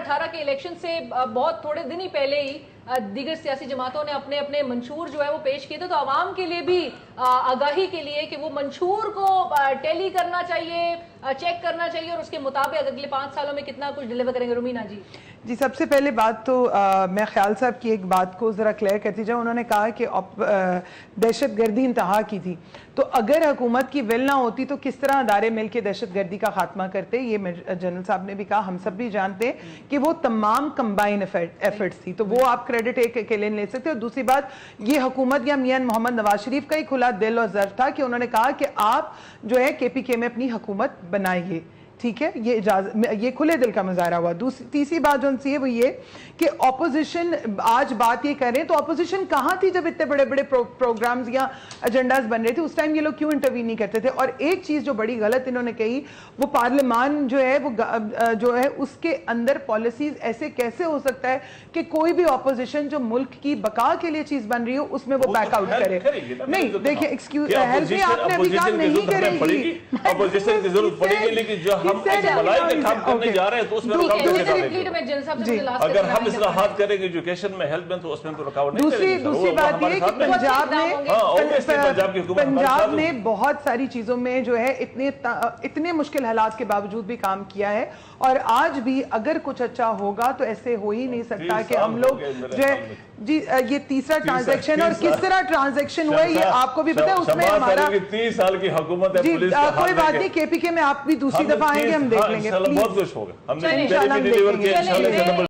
2018 کے الیکشن سے بہت تھوڑے دن ہی پہلے ہی دیگر سیاسی جماعتوں نے اپنے اپنے منشور جو ہے وہ پیش کیے تھے، تو عوام کے لیے بھی آگاہی کے لیے کہ وہ منشور کو ٹیلی کرنا چاہیے، چیک کرنا چاہیے اور اس کے مطابق اگلے 5 سالوں میں کتنا کچھ ڈیلیور کریں گے. رومینہ جی سب سے پہلے بات تو میں خیال صاحب کی ایک بات کو ذرا کلیئر کرتی جاؤں. انہوں نے کہا کہ دہشت گردی انتہا کی تھی، تو اگر حکومت کی ول نہ ہوتی تو کس طرح ادارے مل کے دہشت گردی کا خاتمہ کرتے. یہ جنرل صاحب نے بھی کہا، ہم سب بھی جانتے کہ وہ تمام کمبائن ایفرٹس تھی، تو وہ آپ کریڈٹ ایک اکیلے لے سکتے. اور دوسری بات، یہ حکومت یا میاں محمد نواز شریف کا ہی کھلا دل اور ظرف تھا کہ انہوں نے کہا کہ آپ جو ہے کے پی کے میں اپنی حکومت بنائیے. ٹھیک ہے، یہ کھلے دل کا مظاہرہ ہوا. تیسری بات جو ان سے ہے وہ یہ کہ اپوزیشن آج بات یہ کریں تو اپوزیشن کہاں تھی جب اتنے بڑے بڑے پروگرامز یا ایجنڈاز بن رہے تھے؟ اس ٹائم یہ لوگ کیوں انٹروین نہیں کرتے تھے؟ اور ایک چیز جو بڑی غلط انہوں نے کہی، وہ پارلیمان جو ہے وہ جو ہے اس کے اندر پالیسیز ایسے کیسے ہو سکتا ہے کہ کوئی بھی اپوزیشن جو ملک کی بقا کے لیے چیز بن رہی ہو اس میں وہ بیک آؤٹ کرے. نہیں دیکھیں، ایکسکیوز ہیلپ میں آپ نے ابھی کہا نہیں کرے گی، اپوزیشن کی ضرورت پڑے گی، لیکن جو ہم بلائی کے کام کرنے جا رہے ہیں تو اس میں رکاوٹ کیسے ڈالیں گے؟ اگر ہم اصلاحات کریں گے ایجوکیشن میں، ہیلتھ میں، تو اس میں تو رکاوٹ نہیں کریں گے. دوسری بات یہ کہ پنجاب نے بہت ساری چیزوں میں جو ہے اتنے مشکل حالات کے باوجود بھی کام کیا ہے، اور آج بھی اگر کچھ اچھا ہوگا تو ایسے ہو ہی نہیں سکتا کہ ہم لوگ جو ہے جی یہ تیسرا ٹرانزیکشن، اور کس طرح ٹرانزیکشن ہوا ہے یہ آپ کو بھی پتا ہے. اس میں ہمارا 30 سال کی حکومت ہے، جی کوئی بات نہیں، کے پی کے میں آپ بھی دوسری دفعہ آئیں گے، ہم دیکھ لیں گے. بہت کچھ ہوگا، ہم نے انشاءاللہ ہم دیکھیں گے.